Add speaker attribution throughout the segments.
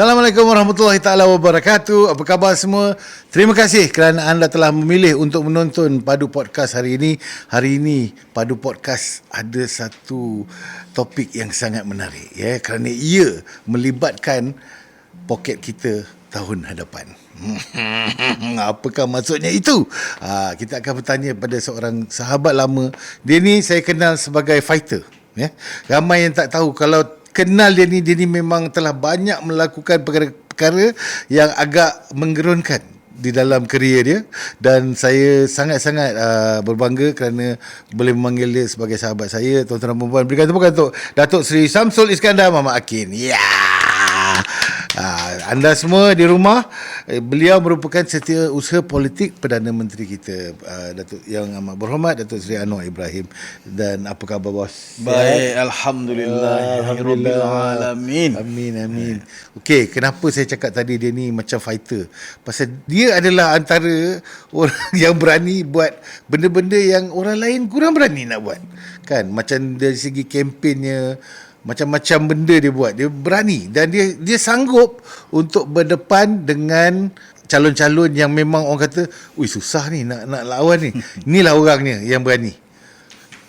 Speaker 1: Assalamualaikum warahmatullahi taala wabarakatuh. Apa khabar semua? Terima kasih kerana anda telah memilih untuk menonton Padu Podcast hari ini. Hari ini Padu Podcast ada satu topik yang sangat menarik kerana ia melibatkan poket kita tahun hadapan. Apakah maksudnya itu? Kita akan bertanya pada seorang sahabat lama. Dia ni saya kenal sebagai fighter. Ramai yang tak tahu kalau kenal dia ni memang telah banyak melakukan perkara-perkara yang agak menggerunkan di dalam kerjaya dia, dan saya sangat-sangat berbangga kerana boleh memanggil dia sebagai sahabat saya. Tuan-tuan dan puan-puan, berikan tepukan untuk Datuk Seri Samsul Iskandar Mama Akin. Anda semua di rumah, beliau merupakan setiausaha politik Perdana Menteri kita, Datuk yang amat berhormat Datuk Seri Anwar Ibrahim. Dan apa khabar bos?
Speaker 2: Baik, alhamdulillah. Alamin.
Speaker 1: Amin. Okey, kenapa saya cakap tadi dia ni macam fighter? Pasal dia adalah antara orang yang berani buat benda-benda yang orang lain kurang berani nak buat. Kan? Macam dari segi kempennya, macam-macam benda dia buat. Dia berani dan dia sanggup untuk berdepan dengan calon-calon yang memang orang kata, "Ui, susah ni nak lawan ni." Inilah orangnya yang berani.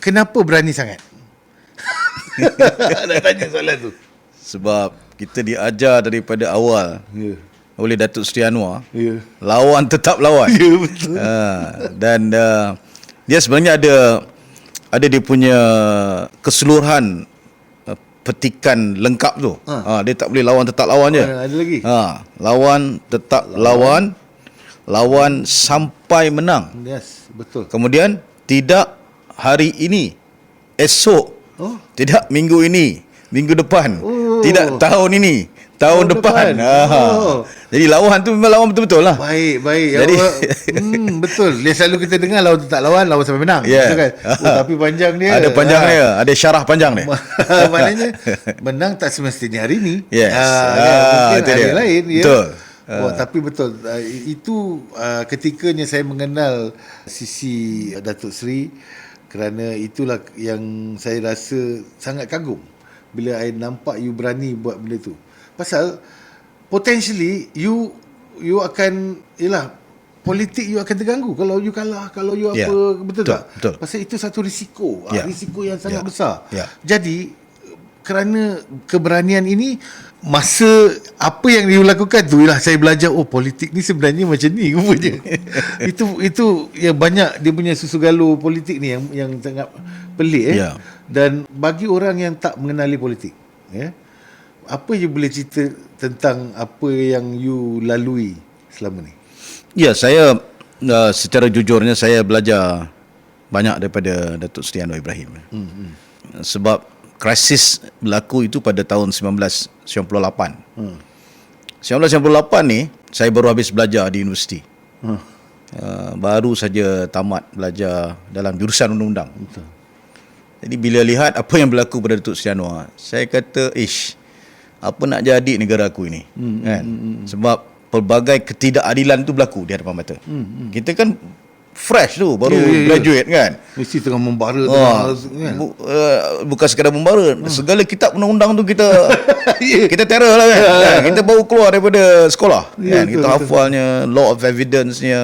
Speaker 1: Kenapa berani sangat? Nak tanya soalan tu.
Speaker 2: Sebab kita diajar daripada awal oleh Datuk Seri Anwar, lawan tetap lawan.
Speaker 1: Ya, betul.
Speaker 2: Dan dia sebenarnya ada dia punya keseluruhan petikan lengkap tu. Dia tak boleh lawan tetap lawan je.
Speaker 1: Ada lagi.
Speaker 2: Lawan tetap lawan sampai menang.
Speaker 1: Yes, betul.
Speaker 2: Kemudian tidak hari ini, esok, tidak minggu ini, minggu depan, tidak tahun ini, tahun depan. Jadi lawan tu memang lawan betul-betul lah.
Speaker 1: Baik.
Speaker 2: Jadi
Speaker 1: Betul. Dia selalu kita dengar lawan tak lawan sampai menang. Betul kan? Tapi panjang dia.
Speaker 2: Ada panjang dia, ada syarah panjang dia.
Speaker 1: Maknanya menang tak semestinya hari ini.
Speaker 2: Yes.
Speaker 1: Mungkin hari lain.
Speaker 2: Betul.
Speaker 1: Tapi betul. Itu ketikanya saya mengenal sisi Datuk Seri, kerana itulah yang saya rasa sangat kagum bila saya nampak you berani buat benda tu. Pasal potentially you akan, politik you akan terganggu kalau you kalah, kalau you betul tak?
Speaker 2: Betul.
Speaker 1: Pasal itu satu risiko, risiko yang sangat besar. Jadi kerana keberanian ini, masa apa yang you lakukan tu ialah saya belajar, politik ni sebenarnya macam ni rupanya. itu yang banyak dia punya susu galur politik ni yang sangat pelik Dan bagi orang yang tak mengenali politik, apa you boleh cerita tentang apa yang you lalui selama ni?
Speaker 2: Ya, saya secara jujurnya saya belajar banyak daripada Datuk Seri Anwar Ibrahim. Sebab krisis berlaku itu pada tahun 1998. 1998 ni saya baru habis belajar di universiti. Baru saja tamat belajar dalam jurusan undang-undang. Jadi bila lihat apa yang berlaku pada Datuk Seri Anwar, saya kata, apa nak jadi negara aku ini? Kan? Sebab pelbagai ketidakadilan tu berlaku di hadapan mata. Kita kan fresh tu, baru graduate kan.
Speaker 1: Mesti tengah membara kan?
Speaker 2: Bukan sekadar membara, segala kitab undang-undang tu kita kita terror lah kan. Kita baru keluar daripada sekolah kan. Kita hafalnya law of evidence-nya,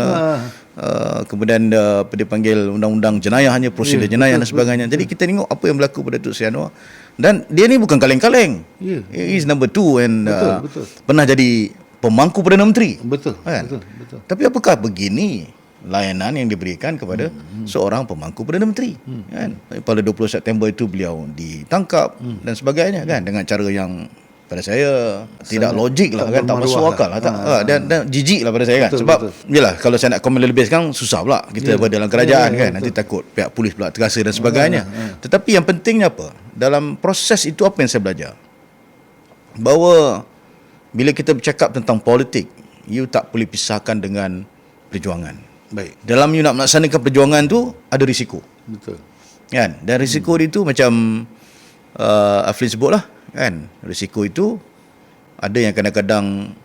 Speaker 2: kemudian apa dia panggil undang-undang jenayahnya, prosedur jenayah dan sebagainya. Jadi kita tengok apa yang berlaku pada Datuk Seri Anwar, dan dia ni bukan kaleng-kaleng. He is number 2 and
Speaker 1: betul.
Speaker 2: pernah jadi pemangku Perdana Menteri.
Speaker 1: Betul.
Speaker 2: Tapi apakah begini layanan yang diberikan kepada seorang pemangku Perdana Menteri? Kan? Pada 20 September itu beliau ditangkap dan sebagainya kan, dengan cara yang pada saya tidak logik lah kan, tak masuk akal lah, dan jijik lah pada saya kan. Sebab yalah, kalau saya nak komen lebih sekarang susah pula kita berada dalam kerajaan kan, nanti takut pihak polis pula terasa dan sebagainya. Tetapi yang pentingnya apa, dalam proses itu apa yang saya belajar, bahawa bila kita bercakap tentang politik, you tak boleh pisahkan dengan perjuangan.
Speaker 1: Baik.
Speaker 2: Dalam you nak melaksanakan perjuangan tu ada risiko.
Speaker 1: Betul.
Speaker 2: Kan? Dan risiko itu macam Aflin sebut lah kan. Risiko itu ada yang kadang-kadang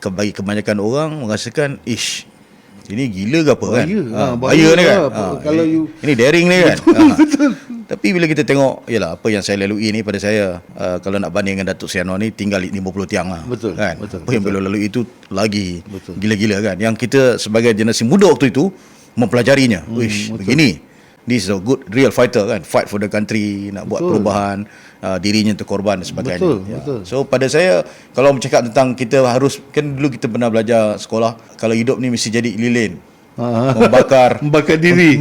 Speaker 2: bagi kebanyakan orang merasakan ini gila ke apa kan.
Speaker 1: Bahaya
Speaker 2: ni kan.
Speaker 1: Kalau you
Speaker 2: ini daring ni kan.
Speaker 1: Betul.
Speaker 2: Tapi bila kita tengok, yalah, apa yang saya lalui ni pada saya, kalau nak banding dengan Datuk Seri Anwar ni, tinggal 50 tiang lah.
Speaker 1: Betul,
Speaker 2: Kan?
Speaker 1: betul,
Speaker 2: Apa yang beliau lalui itu lagi
Speaker 1: Betul.
Speaker 2: gila-gila kan. Yang kita sebagai generasi muda waktu itu mempelajarinya. Wish, begini. This is a good real fighter kan. Fight for the country, nak buat perubahan, dirinya terkorban dan sebagainya.
Speaker 1: Betul.
Speaker 2: So pada saya, kalau bercakap tentang kita harus, kan dulu kita pernah belajar sekolah, kalau hidup ni mesti jadi lilin. Membakar
Speaker 1: diri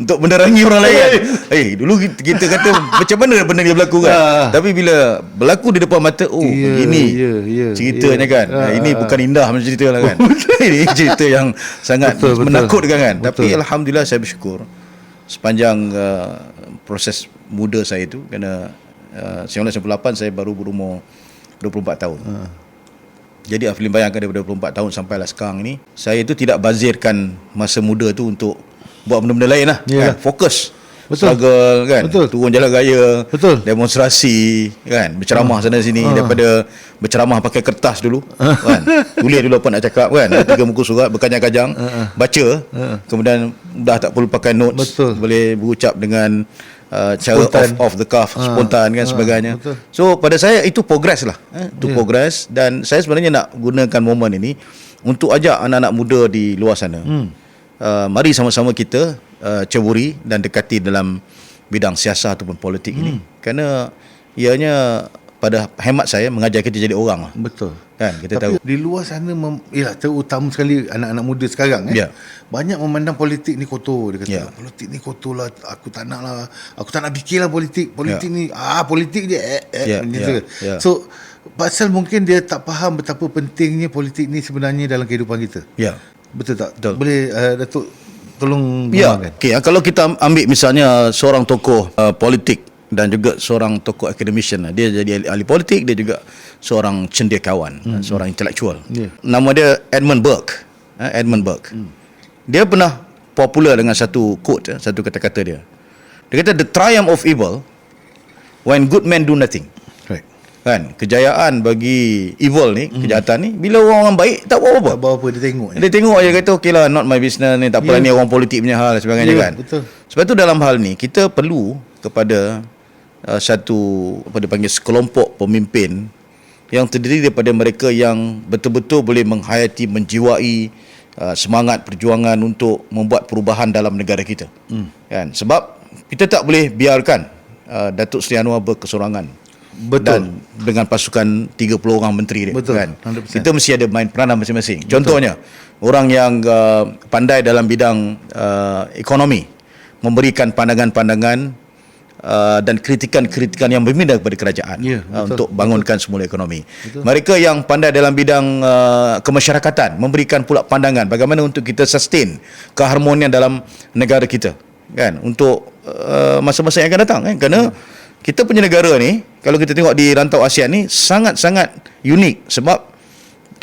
Speaker 2: untuk menerangi orang lain. Dulu kita kata macam mana benda ni berlaku kan. Tapi bila berlaku di depan mata, begini ceritanya kan. Ini bukan indah macam cerita lah kan. Ini cerita yang sangat menakutkan kan. Tapi alhamdulillah saya bersyukur sepanjang proses muda saya itu, kerana 1998 saya baru berumur 24 tahun. Jadi Aflin bayangkan daripada 24 tahun sampailah sekarang ni, saya tu tidak bazirkan masa muda tu untuk buat benda-benda lain lah. Kan? Fokus. Struggle kan. Turun jalan raya. Demonstrasi kan. Berceramah sana sini. Daripada berceramah pakai kertas dulu. Kan? Tulis dulu apa nak cakap kan. 3 muka surat berkajang-kajang. Baca. Kemudian dah tak perlu pakai notes. Boleh berucap dengan cara off the cuff, spontan kan sebagainya. So pada saya itu progress lah. Itu progress, dan saya sebenarnya nak gunakan momen ini untuk ajak anak-anak muda di luar sana. Mari sama-sama kita ceburi dan dekati dalam bidang siasat ataupun politik ini. Kerana ianya pada hemat saya mengajar kita jadi orang lah.
Speaker 1: Betul.
Speaker 2: Kan kita
Speaker 1: Tapi
Speaker 2: tahu
Speaker 1: di luar sana terutama sekali anak-anak muda sekarang banyak memandang politik ni kotor. Dia kata politik ni kotor lah, aku tak nak fikirlah politik ni politik je So pasal mungkin dia tak faham betapa pentingnya politik ni sebenarnya dalam kehidupan kita. Betul tak? Betul. Boleh Datuk tolong gunakan.
Speaker 2: Kalau kita ambil misalnya seorang tokoh politik dan juga seorang tokoh academician, dia jadi ahli politik, dia juga seorang cendekiawan, seorang intelektual. Nama dia Edmund Burke. Dia pernah popular dengan satu quote, satu kata-kata dia. Dia kata, the triumph of evil when good men do nothing. Kan, kejayaan bagi evil ni, kejahatan ni, bila orang baik tak buat apa-apa.
Speaker 1: Tak buat apa, dia
Speaker 2: tengok je, kata okey lah, not my business ni, tak apalah, ni orang politik punya hal dan sebagainya kan.
Speaker 1: Betul.
Speaker 2: Sebab tu dalam hal ni kita perlu kepada satu apa dipanggil sekelompok pemimpin yang terdiri daripada mereka yang betul-betul boleh menghayati, menjiwai semangat perjuangan untuk membuat perubahan dalam negara kita. Kan? Sebab kita tak boleh biarkan Datuk Seri Anwar berkesorangan. Dan dengan pasukan 30 orang menteri dia. Kan? 100%. Kita mesti ada main peranan masing-masing. Contohnya, orang yang pandai dalam bidang ekonomi, memberikan pandangan-pandangan dan kritikan-kritikan yang berbeza kepada kerajaan untuk bangunkan semula ekonomi. Mereka yang pandai dalam bidang kemasyarakatan, memberikan pula pandangan bagaimana untuk kita sustain keharmonian dalam negara kita, kan, untuk masa-masa yang akan datang, kan. Kerana kita punya negara ni, kalau kita tengok di rantau ASEAN ni, sangat-sangat unik sebab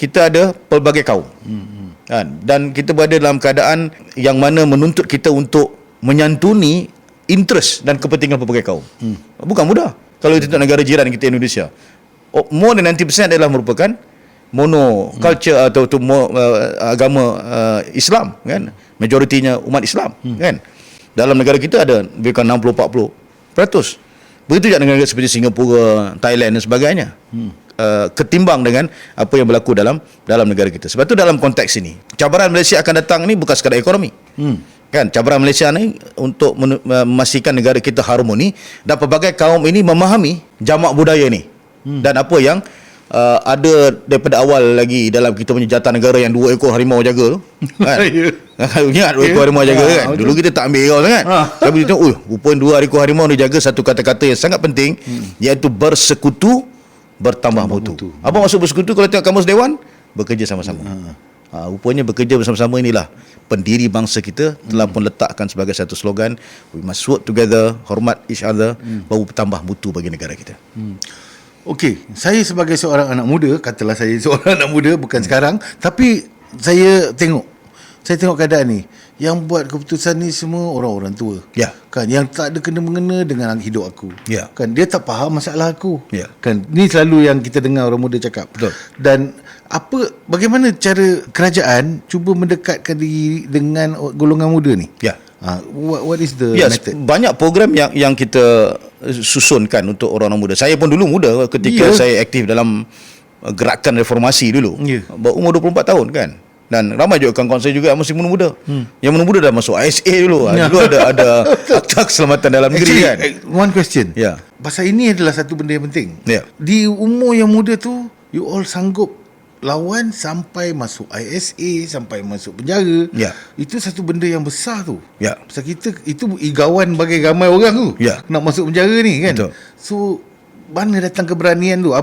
Speaker 2: kita ada pelbagai kaum, kan, dan kita berada dalam keadaan yang mana menuntut kita untuk menyantuni interest dan kepentingan pelbagai kaum. Bukan mudah. Kalau kita tengok negara jiran kita, Indonesia, more than 90% adalah merupakan monoculture atau agama Islam, kan. Majoritinya umat Islam, kan. Dalam negara kita ada lebih kurang 60-40%. Begitu juga negara seperti Singapura, Thailand dan sebagainya. Ketimbang dengan apa yang berlaku dalam negara kita. Sebab tu dalam konteks ini, cabaran Malaysia akan datang ni bukan sekadar ekonomi. Kan, cabaran Malaysia ni untuk memastikan negara kita harmoni dan pelbagai kaum ini memahami jamak budaya ni. Dan apa yang ada daripada awal lagi dalam kita punya jatah negara yang 2 ekor harimau jaga tu, kan. Ingat 2 ekor harimau jaga, kan. Dulu kita tak ambil kau sangat. Tapi kita tengok, rupanya 2 ekor harimau dia jaga satu kata-kata yang sangat penting, iaitu bersekutu, bertambah mutu. Apa maksud bersekutu? Kalau tengok Kamus Dewan, bekerja sama-sama. Rupanya bekerja bersama-sama inilah pendiri bangsa kita telah pun letakkan sebagai satu slogan, we must work together, hormat each other, baru bertambah mutu bagi negara kita.
Speaker 1: Okey, saya sebagai seorang anak muda, katalah saya seorang anak muda, bukan sekarang, tapi saya tengok keadaan ni, yang buat keputusan ni semua orang-orang tua. Kan, yang tak ada kena-mengena dengan hidup aku. Kan, dia tak faham masalah aku. Kan, ni selalu yang kita dengar orang muda cakap.
Speaker 2: Betul.
Speaker 1: Dan bagaimana cara kerajaan cuba mendekatkan diri dengan golongan muda ni? What is the
Speaker 2: Yes,
Speaker 1: method?
Speaker 2: banyak program yang kita susunkan untuk orang-orang muda. Saya pun dulu muda ketika saya aktif dalam gerakan reformasi dulu. Berumur 24 tahun kan. Dan ramai juga kawan-kawan saya juga yang masih muda-muda. Yang muda-muda dah masuk ISA dulu. Dulu ada Akta Keselamatan Dalam Negeri kan.
Speaker 1: One question.
Speaker 2: Ya.
Speaker 1: Pasal ini adalah satu benda yang penting.
Speaker 2: Ya.
Speaker 1: Di umur yang muda tu, you all sanggup lawan sampai masuk ISA, sampai masuk penjara.
Speaker 2: Ya.
Speaker 1: Itu satu benda yang besar tu.
Speaker 2: Ya.
Speaker 1: Pasal kita itu igawan bagi ramai orang tu.
Speaker 2: Ya.
Speaker 1: Nak masuk penjara ni kan.
Speaker 2: Betul.
Speaker 1: So mana datang keberanian tu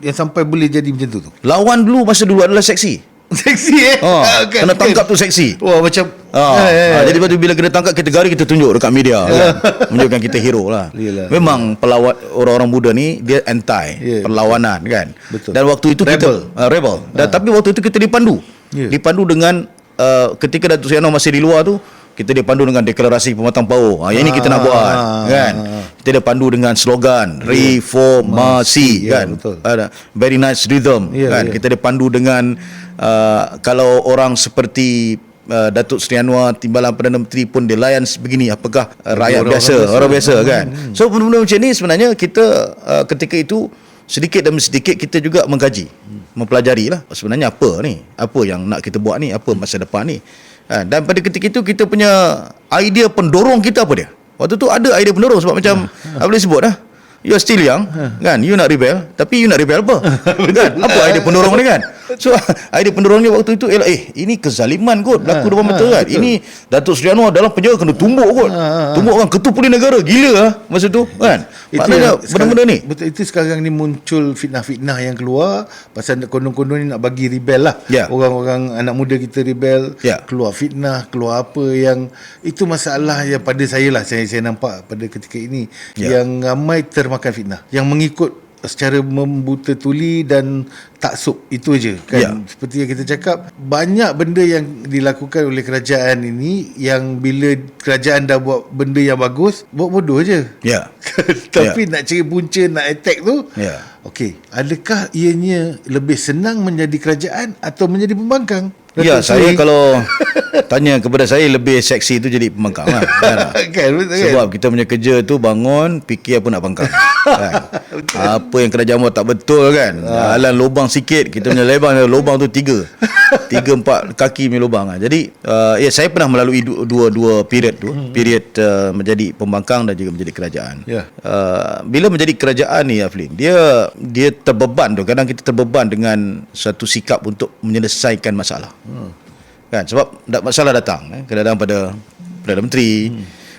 Speaker 1: yang sampai boleh jadi macam tu?
Speaker 2: Lawan dulu masa dulu adalah seksi.
Speaker 1: Seksi
Speaker 2: Kena tangkap tu seksi.
Speaker 1: Wah macam
Speaker 2: Jadi bila kena tangkap kita gari, kita tunjuk dekat media kan? Menunjukkan kita hero lah.
Speaker 1: Yalah.
Speaker 2: Memang pelawat orang-orang muda ni dia anti perlawanan kan.
Speaker 1: Betul.
Speaker 2: Dan waktu itu
Speaker 1: Rebel.
Speaker 2: kita rebel. Dan tapi waktu itu kita dipandu. Dipandu dengan ketika Datuk Seri Anwar masih di luar tu, kita dipandu dengan deklarasi pematang power. Yang ini kita nak buat kan. Kita dipandu dengan slogan reformasi kan.
Speaker 1: Betul.
Speaker 2: Very nice rhythm kan. Kita dipandu dengan kalau orang seperti Datuk Seri Anwar Timbalan Perdana Menteri pun dia layan begini, apakah rakyat orang biasa kan. So benda-benda macam ni sebenarnya kita ketika itu sedikit demi sedikit kita juga mengkaji, mempelajari lah sebenarnya apa yang nak kita buat ni, apa masa depan ni. Dan pada ketika itu kita punya idea pendorong kita apa dia? Waktu tu ada idea pendorong sebab macam apa boleh sebut dah. You are still young kan, you nak rebel, tapi you nak rebel apa? Kan? Apa idea pendorong ni kan? So idea pendorongnya waktu itu ialah ini kezaliman kot berlaku depan mata kan. Ini Datuk Seri Anwar dalam penjara kena tumbuk kot. Tumbuk orang ketua polis negara, gila lah masa tu kan. Maknanya benda-benda ni.
Speaker 1: Betul, itu sekarang ni muncul fitnah-fitnah yang keluar pasal konon-konon ni nak bagi rebel lah. Orang-orang anak muda kita rebel, keluar fitnah, keluar apa yang itu masalah yang pada saya lah, saya nampak pada ketika ini yang ramai termakan fitnah, yang mengikut secara membuta tuli dan taksub, itu aja kan. Seperti yang kita cakap, banyak benda yang dilakukan oleh kerajaan ini yang bila kerajaan dah buat benda yang bagus, buat bodoh aje. Tapi nak cari punca, nak attack tu, okey, adakah ianya lebih senang menjadi kerajaan atau menjadi pembangkang?
Speaker 2: Saya kalau tanya kepada saya, lebih seksi tu jadi pembangkang lah kan? Sebab kita punya kerja tu bangun, fikir apa nak bangkang kan? Apa yang kerajaan buat tak betul kan? Alam lubang sikit, kita punya lubang tu 3-4 kaki punya lubang lah. Jadi saya pernah melalui dua period tu. Period menjadi pembangkang dan juga menjadi kerajaan. Bila menjadi kerajaan ni Aflin, dia terbeban tu. Kadang kita terbeban dengan satu sikap untuk menyelesaikan masalah. Kan, sebab masalah datang kadang-kadang pada Perdana Menteri,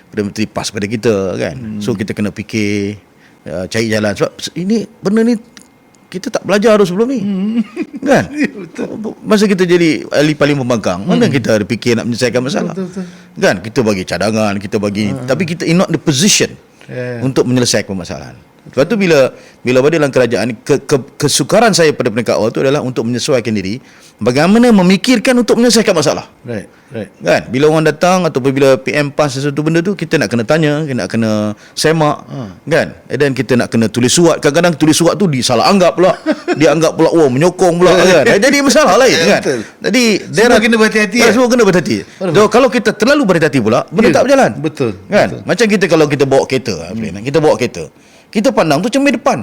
Speaker 2: Perdana Menteri PAS pada kita kan. So kita kena fikir, cari jalan. Sebab ini benda ni kita tak belajar tu sebelum ni kan. Masa kita jadi ahli paling pembangkang, mana kita ada fikir nak menyelesaikan masalah kan. Kita bagi cadangan, kita bagi tapi kita in not the position untuk menyelesaikan permasalahan. Lepas tu bila berada dalam kerajaan, kesukaran saya pada peringkat awal tu adalah untuk menyesuaikan diri, bagaimana memikirkan untuk menyelesaikan masalah.
Speaker 1: Right.
Speaker 2: Kan, bila orang datang ataupun bila PM PAS sesuatu benda tu, kita nak kena tanya, kita nak kena semak kan, dan kita nak kena tulis surat. Kadang-kadang tulis surat tu disalah anggap pula, dia anggap pula menyokong pula kan. Jadi masalah lain kan. Jadi
Speaker 1: semua kena berhati-hati.
Speaker 2: Semua kena berhati-hati. So, kalau kita terlalu berhati-hati pula, benda tak berjalan.
Speaker 1: Betul.
Speaker 2: Kan? Macam kita kalau kita bawa kereta, kita bawa kereta, kita pandang tu cermin depan.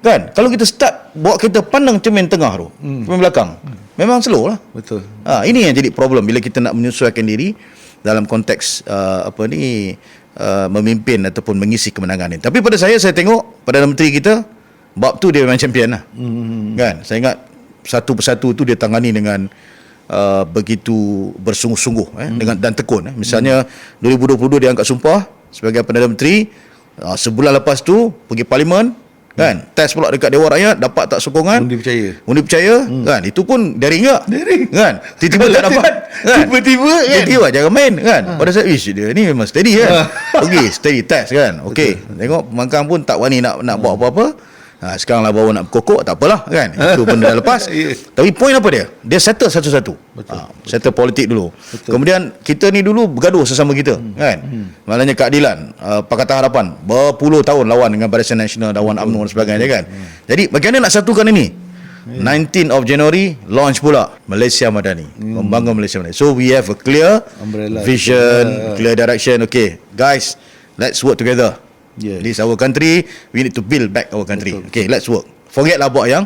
Speaker 2: Kan? Kalau kita start bawa kereta pandang cermin tengah tu, cermin belakang, memang slow lah.
Speaker 1: Betul.
Speaker 2: Ini yang jadi problem bila kita nak menyesuaikan diri dalam konteks memimpin ataupun mengisi kemenangan ini. Tapi pada saya tengok Perdana Menteri kita, bab tu dia memang champion lah. Kan? Saya ingat satu persatu tu dia tangani dengan begitu bersungguh-sungguh dengan dan tekun. Misalnya 2022 dia angkat sumpah sebagai Perdana Menteri. Sebulan lepas tu pergi parlimen kan, test pula dekat Dewan Rakyat, dapat tak sokongan, undi percaya kan, itu pun daring kan, tiba-tiba tak dapat kan, tiba-tiba jangan main kan. Pada saya dia ni memang steady kan. Steady test kan. Tengok pembangkang pun tak wani nak buat apa-apa. Sekarang lah baru nak berkokok, tak apalah kan. Itu benda dah lepas. Tapi poin apa dia? Dia settle satu-satu. Settle politik dulu. Kemudian kita ni dulu bergaduh sesama kita kan. Maknanya keadilan, Pakatan Harapan berpuluh tahun lawan dengan Barisan Nasional, Dewan UMNO dan sebagainya kan. Jadi bagaimana nak satukan ini? 19 of January launch pula Malaysia Madani, membangun Malaysia Madani. So we have a clear
Speaker 1: Umbrella.
Speaker 2: vision, clear direction. Okay, guys, let's work together.
Speaker 1: Yeah.
Speaker 2: This is our country. We need to build back our country.
Speaker 1: Betul.
Speaker 2: Okay, let's work. Forgetlah buat yang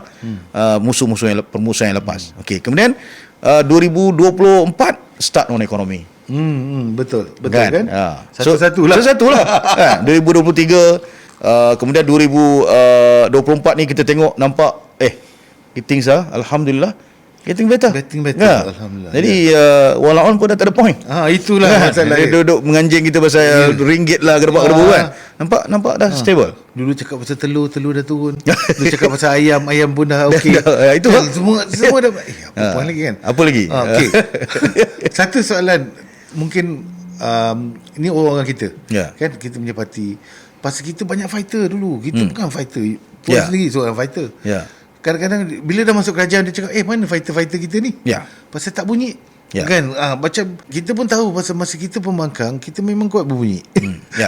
Speaker 2: permusuhan yang lepas. Okay, kemudian 2024 start on ekonomi.
Speaker 1: Betul kan?
Speaker 2: Satu-satu lah. Kan? 2023 kemudian 2024 ni kita tengok nampak things alhamdulillah getting better.
Speaker 1: Alhamdulillah.
Speaker 2: Jadi walaupun pun dah tak ada point.
Speaker 1: Itulah masalah
Speaker 2: Dia duduk menganjing kita pasal ringgit lah gedebak-gedebuk kan. Nampak dah stable.
Speaker 1: Dulu cakap pasal telur dah turun. Dulu cakap pasal ayam pun dah okey.
Speaker 2: Itu
Speaker 1: kan, semua dah apa point lagi kan?
Speaker 2: Apa lagi?
Speaker 1: Okey. Satu soalan mungkin ni orang kita. Kan kita punya parti. Pasal kita banyak fighter dulu. Kita bukan fighter. Puan sendiri seorang fighter. Kadang-kadang bila dah masuk kerajaan dia cakap mana fighter-fighter kita ni? Pasal tak bunyi. Kan macam kita pun tahu pasal masa kita pembangkang kita memang kuat berbunyi.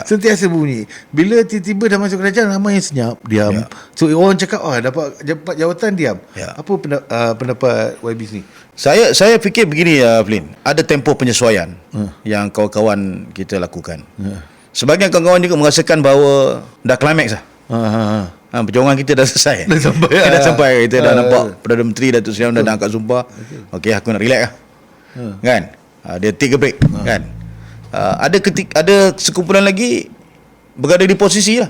Speaker 1: Sentiasa berbunyi. Bila tiba-tiba dah masuk kerajaan ramai yang senyap, diam. So orang cakap dapat jawatan diam. Apa pendapat YB ni?
Speaker 2: Saya fikir begini Flynn, ada tempoh penyesuaian yang kawan-kawan kita lakukan. Sebagian kawan-kawan juga merasakan bahawa dah climax lah. Perjuangan kita dah selesai. Dah sampai. Kita dah nampak Perdana Menteri Datuk Seri Hamzah dah angkat sumpah. Okey, aku nak relax lah. Kan? Dia take a break. Kan? Ada sekumpulan lagi berada di posisi lah.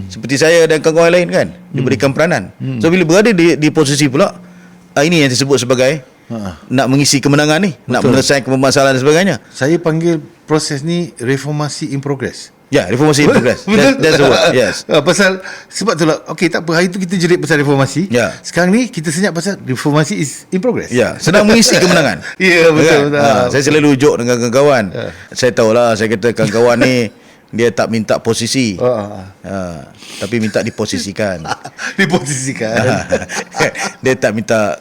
Speaker 2: Seperti saya dan kawan-kawan lain kan, diberikan peranan. So bila berada di posisi pula, ini yang disebut sebagai nak mengisi kemenangan ni. Betul. Nak menyelesaikan permasalahan dan sebagainya.
Speaker 1: Saya panggil proses ni reformasi in progress.
Speaker 2: Reformasi in progress. That's the word. Yes.
Speaker 1: Pasal sebab tu lah. Okey, tak apa, hari tu kita jerit pasal reformasi. Sekarang ni kita senyap pasal reformasi is in progress.
Speaker 2: Sedang mengisi kemenangan.
Speaker 1: Betul.
Speaker 2: Saya selalu ujuk dengan kawan-kawan. Saya tahulah, saya kata kawan-kawan ni dia tak minta posisi. Tapi minta diposisikan. Dia tak minta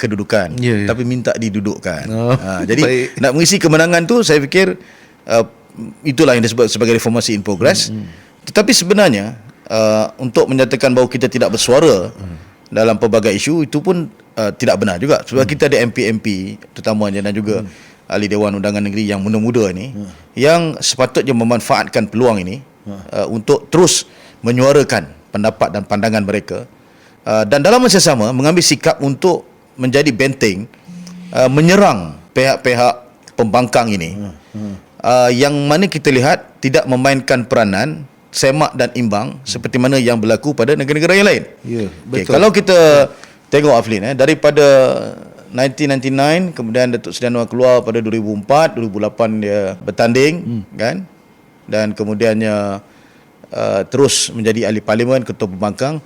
Speaker 2: kedudukan, tapi minta didudukkan. Jadi baik. Nak mengisi kemenangan tu saya fikir itulah yang disebut sebagai reformasi in progress. Tetapi sebenarnya untuk menyatakan bahawa kita tidak bersuara dalam pelbagai isu itu pun tidak benar juga. Sebab kita ada MP-MP terutamanya dan juga ahli Dewan Undangan Negeri yang muda-muda ni yang sepatutnya memanfaatkan peluang ini untuk terus menyuarakan pendapat dan pandangan mereka dan dalam masa sama mengambil sikap untuk menjadi benteng menyerang pihak-pihak pembangkang ini yang mana kita lihat tidak memainkan peranan semak dan imbang seperti mana yang berlaku pada negara-negara yang lain.
Speaker 1: Betul.
Speaker 2: Kalau kita tengok Aflin daripada 1999 kemudian Datuk Seri Anwar keluar pada 2004, 2008 dia bertanding kan, dan kemudiannya terus menjadi ahli parlimen, ketua pembangkang.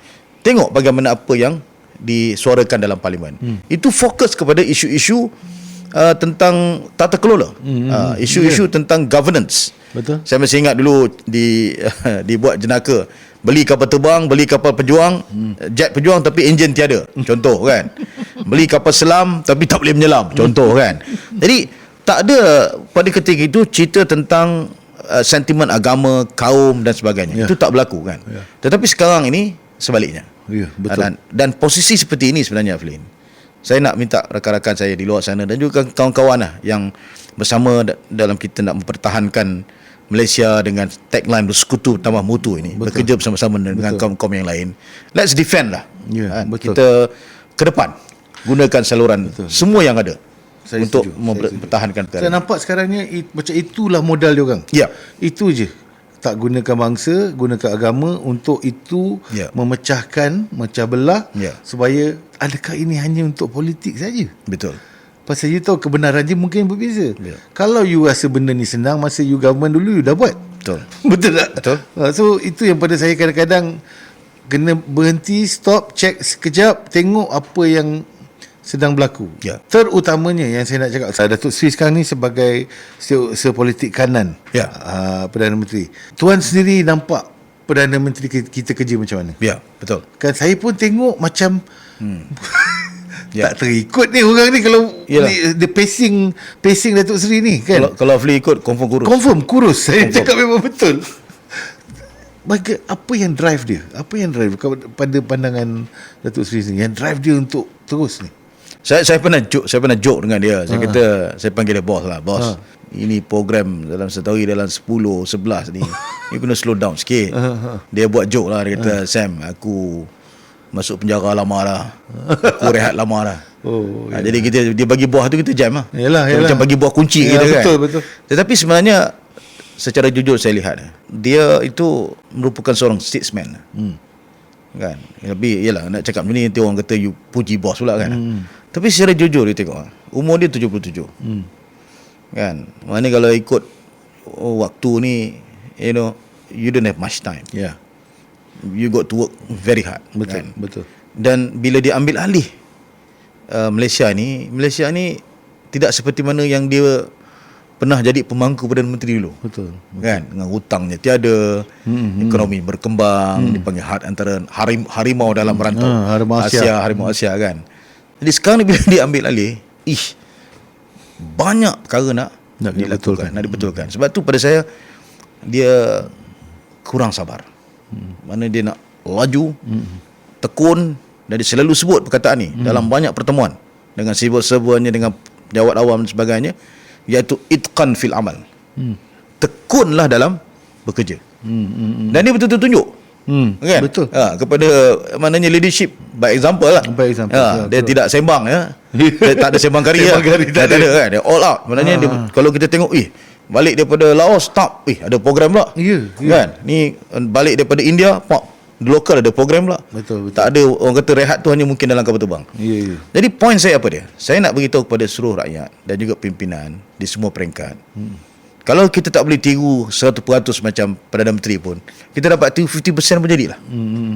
Speaker 2: Tengok bagaimana apa yang disuarakan dalam parlimen. Itu fokus kepada isu-isu tentang tata kelola, isu-isu tentang governance.
Speaker 1: Betul.
Speaker 2: Saya masih ingat dulu dibuat jenaka, beli kapal terbang, beli kapal pejuang, jet pejuang tapi enjin tiada, contoh kan. Beli kapal selam tapi tak boleh menyelam, contoh kan. Jadi tak ada pada ketika itu cerita tentang sentimen agama, kaum dan sebagainya. Itu tak berlaku kan. Tetapi sekarang ini sebaliknya.
Speaker 1: Betul.
Speaker 2: Dan posisi seperti ini sebenarnya Flynn, saya nak minta rakan-rakan saya di luar sana dan juga kawan-kawan lah yang bersama dalam kita nak mempertahankan Malaysia dengan tagline bersekutu tambah mutu ini. Betul. Bekerja bersama-sama dengan kaum-kaum yang lain. Let's defend lah. Kita ke depan gunakan saluran semua yang ada untuk mempertahankan perkara.
Speaker 1: Saya nampak sekarang ni macam itulah modal dia orang. Itu je. Tak gunakan bangsa, gunakan agama untuk itu memecahkan, memecah belah supaya adakah ini hanya untuk politik saja? Betul. Pasal you tahu kebenaran je mungkin berbeza. Kalau you rasa benda ni senang masa you government dulu you dah buat. Betul. Betul tak? Betul. So itu yang pada saya kadang-kadang kena berhenti, stop, check sekejap, tengok apa yang sedang berlaku. Terutamanya yang saya nak cakap, Datuk Seri sekarang ni sebagai sepolitik kanan Perdana Menteri. Tuan sendiri nampak Perdana Menteri kita kerja macam mana? Betul. Kan saya pun tengok macam tak terikut ni orang ni kalau dia pacing Datuk Seri ni kan.
Speaker 2: Kalau Afli ikut confirm kurus.
Speaker 1: Confirm kurus. Saya cakap memang betul. apa yang drive dia? Apa yang drive pada pandangan Datuk Seri ni, yang drive dia untuk terus ni?
Speaker 2: Saya pernah joke dengan dia. Saya kata, saya panggil dia bos lah. Bos, ini program dalam setahun dalam 10, 11 ni. You kena slow down sikit. Dia buat joke lah. Dia kata, Sam, aku masuk penjara lama dah. Aku rehat lama dah. Jadi dia bagi buah tu, kita jam lah.
Speaker 1: Yalah.
Speaker 2: Macam bagi buah kunci kita kan.
Speaker 1: Betul.
Speaker 2: Tetapi sebenarnya, secara jujur saya lihat, dia itu merupakan seorang statesman. Kan. Tapi yalah, nak cakap macam ni, nanti orang kata you puji bos pula kan. Tapi secara jujur dia tengok, umur dia 77. Kan. Mana kalau ikut waktu ni, you don't have much time.
Speaker 1: Ya.
Speaker 2: You got to work very hard.
Speaker 1: Betul.
Speaker 2: Dan bila dia ambil alih Malaysia ni tidak seperti mana yang dia pernah jadi pemangku Perdana Menteri dulu.
Speaker 1: Betul.
Speaker 2: Kan, dengan hutangnya tiada, ekonomi berkembang, dipanggil antara harimau dalam rantau harimau Asia kan. Jadi sekarang ni bila dia ambil alih, banyak perkara nak dibetulkan. Sebab tu pada saya dia kurang sabar. Mana dia nak laju, tekun, dan dia selalu sebut perkataan ni dalam banyak pertemuan dengan civil servant-nya, dengan jawat awam dan sebagainya, iaitu itqan fil amal. Tekunlah dalam bekerja. Dan dia betul-betul tunjuk. Kan?
Speaker 1: Betul.
Speaker 2: Kepada maknanya leadership by example lah. Dia
Speaker 1: betul.
Speaker 2: Tidak sembang dia tak ada sembang kari tak ada kan. Dia all out. Maknanya dia, kalau kita tengok balik daripada Laos ada program pula. Kan? Ni balik daripada India, lokal ada program pula.
Speaker 1: Betul.
Speaker 2: Tak ada orang kata rehat tu hanya mungkin dalam kapal terbang. Jadi point saya apa dia? Saya nak beritahu kepada seluruh rakyat dan juga pimpinan di semua peringkat. Kalau kita tak boleh tiru 100% macam Perdana Menteri pun, kita dapat tiru 50% pun jadilah.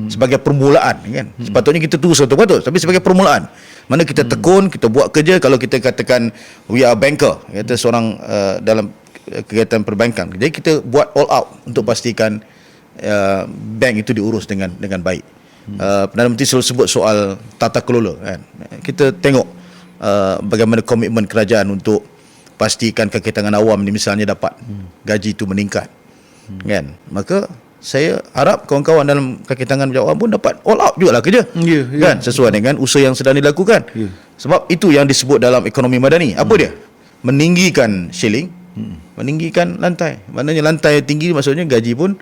Speaker 2: Sebagai permulaan kan. Sepatutnya kita tiru 100%, tapi sebagai permulaan. Mana kita tekun, kita buat kerja. Kalau kita katakan we are banker, kata seorang dalam kegiatan perbankan. Jadi kita buat all out untuk pastikan bank itu diurus dengan baik. Perdana Menteri selalu sebut soal tata kelola kan. Kita tengok bagaimana komitmen kerajaan untuk pastikan kaki tangan awam ni misalnya dapat gaji itu meningkat. Kan? Maka saya harap kawan-kawan dalam kaki tangan awam pun dapat all out jugalah kerja. Kan? Sesuai dengan usaha yang sedang dilakukan. Sebab itu yang disebut dalam ekonomi madani. Apa dia? Meninggikan shilling, meninggikan lantai. Maknanya lantai tinggi maksudnya gaji pun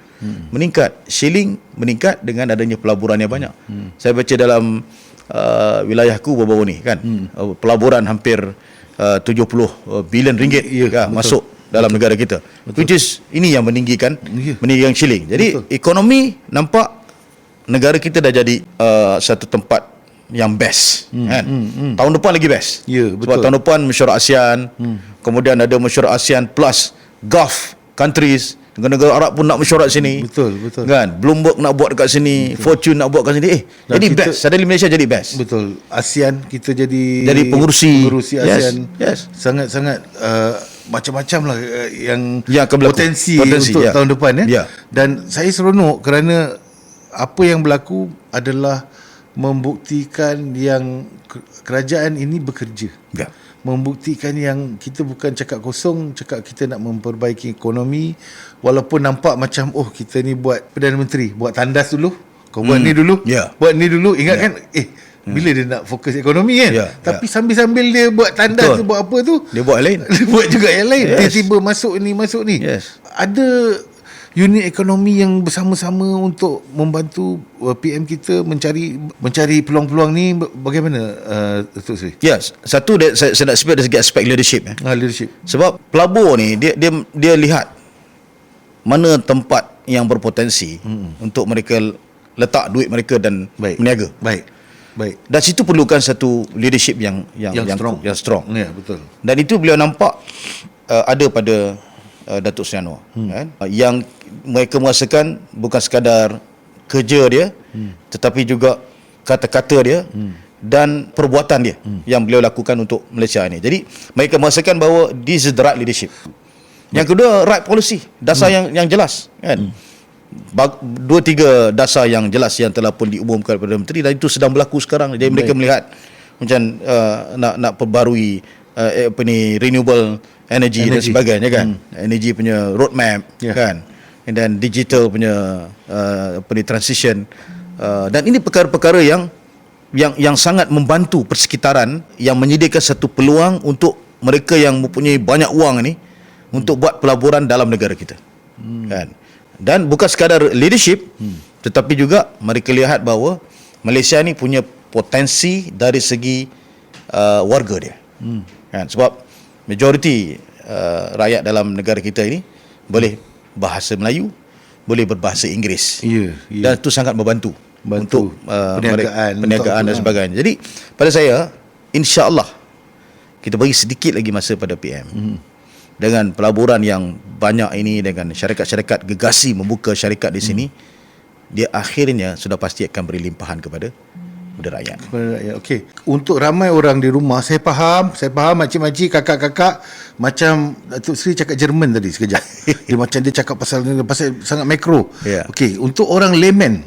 Speaker 2: meningkat. Shilling meningkat dengan adanya pelaburan yang banyak. Saya baca dalam wilayahku baru-baru ni kan, pelaburan hampir 70 bilion ringgit masuk dalam negara kita. Which is ini yang meninggikan shilling. Jadi ekonomi nampak negara kita dah jadi satu tempat yang best kan. Tahun depan lagi best. Sebab tahun depan mesyuarat ASEAN, kemudian ada mesyuarat ASEAN plus Gulf countries, negara-negara Arab pun nak mesyuarat sini. Betul. Kan? Bloomberg nak buat dekat sini, Fortune nak buat kat sini. Jadi kita, best. Suddenly Malaysia jadi best.
Speaker 1: Betul. ASEAN kita jadi
Speaker 2: pengurusi
Speaker 1: ASEAN.
Speaker 2: Yes.
Speaker 1: Sangat-sangat macam-macam lah yang
Speaker 2: potensi
Speaker 1: untuk tahun depan Dan saya seronok kerana apa yang berlaku adalah membuktikan yang kerajaan ini bekerja. Membuktikan yang kita bukan cakap kosong, cakap kita nak memperbaiki ekonomi, walaupun nampak macam kita ni buat Perdana Menteri buat tandas dulu, kau buat ni dulu, buat ni dulu, ingat kan bila dia nak fokus ekonomi kan, tapi sambil-sambil dia buat tandas tu, buat apa tu,
Speaker 2: dia buat lain,
Speaker 1: dia buat juga yang lain. Tiba-tiba masuk ni ada unit ekonomi yang bersama-sama untuk membantu PM kita mencari peluang-peluang ni. Bagaimana Datuk Seri?
Speaker 2: Satu saya nak sebut dari segi aspek leadership.
Speaker 1: Leadership. Sebab
Speaker 2: pelabur ni dia lihat mana tempat yang berpotensi untuk mereka letak duit mereka dan berniaga. Baik. Dan situ perlukan satu leadership yang strong.
Speaker 1: Ya, betul.
Speaker 2: Dan itu beliau nampak ada pada Datuk Seri Anwar kan? Yang mereka merasakan bukan sekadar kerja dia, tetapi juga kata-kata dia dan perbuatan dia yang beliau lakukan untuk Malaysia ini. Jadi mereka merasakan bahawa this is the right leadership. Yang kedua, right policy, dasar yang jelas kan. 2-3 dasar yang jelas yang telah pun diumumkan Perdana Menteri, dan itu sedang berlaku sekarang. Jadi mereka melihat macam nak perbarui renewable energy dan sebagainya kan. Energy punya roadmap kan. and then digital punya transition, dan ini perkara-perkara yang sangat membantu persekitaran, yang menyediakan satu peluang untuk mereka yang mempunyai banyak wang ni untuk buat pelaburan dalam negara kita. Kan? Dan bukan sekadar leadership, tetapi juga mereka lihat bahawa Malaysia ni punya potensi dari segi warga dia. Kan? Sebab majoriti rakyat dalam negara kita ini boleh bahasa Melayu, boleh berbahasa Inggeris. Dan itu sangat membantu untuk perniagaan dan sebagainya. Jadi pada saya, insya-Allah kita bagi sedikit lagi masa pada PM. Dengan pelaburan yang banyak ini, dengan syarikat-syarikat gegasi membuka syarikat di sini, dia akhirnya sudah pasti akan beri limpahan kepada rakyat.
Speaker 1: Okey. Untuk ramai orang di rumah, saya faham makcik-makcik, kakak-kakak, macam Datuk Seri cakap Jerman tadi sekejap. Dia cakap pasal sangat makro. Okey, untuk orang layman,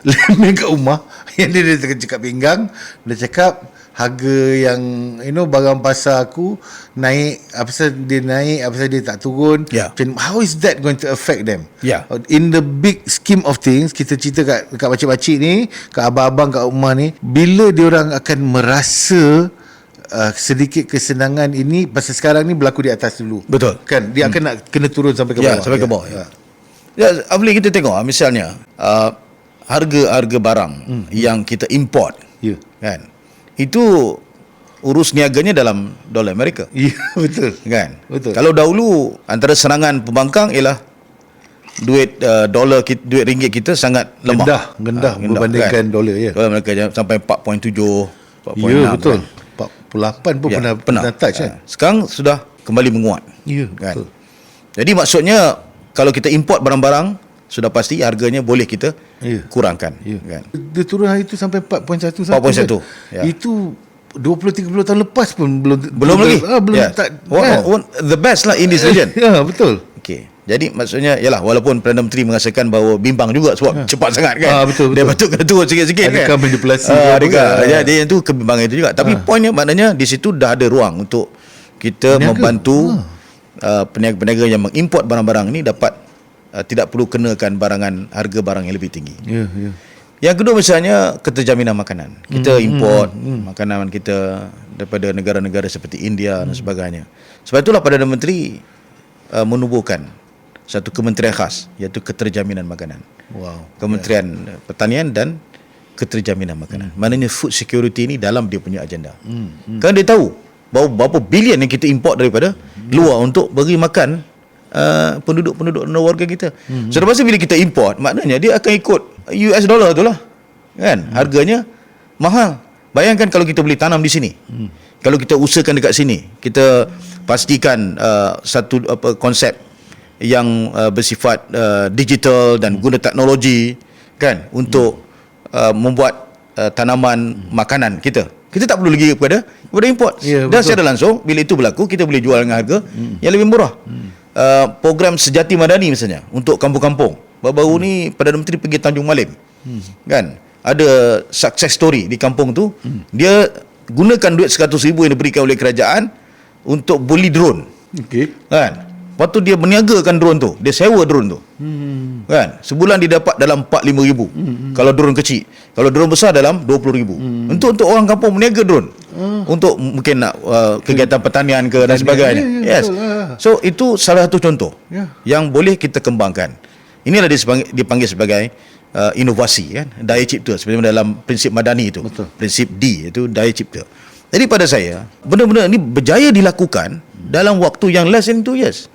Speaker 1: layman kat rumah, yang dia cakap pinggang, dia cakap harga yang barang pasar aku naik, apasal dia tak turun. How is that going to affect them? In the big scheme of things, kita cerita kat makcik-makcik ni, kat abang-abang kat rumah ni, bila diorang akan merasa sedikit kesenangan ini, pasal sekarang ni berlaku di atas dulu.
Speaker 2: Betul.
Speaker 1: Kan dia akan nak kena turun sampai ke bawah.
Speaker 2: Sampai ke bawah. Boleh kita tengok misalnya harga barang yang kita import, kan, itu urus niaganya dalam dolar Amerika. Betul. Kan? Betul. Kalau dahulu antara serangan pembangkang ialah duit duit ringgit kita sangat lemah.
Speaker 1: Rendah berbandingkan kan? Dolar
Speaker 2: Dolar Amerika sampai 4.7, 4.6.
Speaker 1: Betul. Kan? 48 pun pernah touch kan.
Speaker 2: Sekarang sudah kembali menguat. Kan? Betul. Jadi maksudnya kalau kita import barang-barang, sudah pasti harganya boleh kita kurangkan. Kan?
Speaker 1: Dia turun hari itu sampai 4.1.
Speaker 2: 4.1. Kan?
Speaker 1: Itu 20-30 tahun lepas pun
Speaker 2: belum lagi. The best lah in this region.
Speaker 1: Betul.
Speaker 2: Okey. Jadi maksudnya ialah walaupun Perdana Menteri mengatakan bahawa bimbang juga sebab cepat sangat kan.
Speaker 1: Betul.
Speaker 2: Dia patut kena turun sikit-sikit kan.
Speaker 1: Adakah manipulasi
Speaker 2: dia itu kebimbangan itu juga. Tapi poinnya maknanya di situ dah ada ruang untuk kita membantu peniaga-peniaga yang mengimport barang-barang ini dapat tidak perlu kenakan harga barang yang lebih tinggi. Yang kedua misalnya keterjaminan makanan. Kita import makanan kita daripada negara-negara seperti India dan sebagainya. Sebab itulah Perdana Menteri menubuhkan satu kementerian khas, iaitu keterjaminan makanan. Kementerian Pertanian dan keterjaminan makanan. Maknanya food security ini dalam dia punya agenda. Kan dia tahu bahawa berapa bilion yang kita import daripada luar untuk bagi makan penduduk-penduduk warga kita. So lepas tu bila kita import, maknanya dia akan ikut US dollar tu lah. Kan? Harganya mahal. Bayangkan kalau kita boleh tanam di sini. Kalau kita usahakan dekat sini, kita pastikan satu konsep yang bersifat digital dan guna teknologi, kan, untuk membuat tanaman makanan kita tak perlu lagi kepada import. Dan secara langsung bila itu berlaku, kita boleh jual dengan harga yang lebih murah. Program Sejati Madani misalnya untuk kampung-kampung, baru-baru ni Perdana Menteri pergi Tanjung Malim, kan, ada success story di kampung tu. Dia gunakan duit 100,000 yang diberikan oleh kerajaan untuk beli drone. Kan? Lepas tu dia meniagakan drone tu. Dia sewa drone tu. Kan? Sebulan dia dapat dalam 4-5 ribu. Kalau drone kecil. Kalau drone besar dalam 20 ribu. Untuk orang kampung meniaga drone. Untuk mungkin nak kegiatan pertanian ke dan sebagainya. Yes. So itu salah satu contoh yang boleh kita kembangkan. Inilah dipanggil sebagai inovasi, kan, daya cipta, sebenarnya dalam prinsip Madani itu. Prinsip D itu daya cipta. Jadi pada saya, benda-benda ini berjaya dilakukan dalam waktu yang less than 2 years.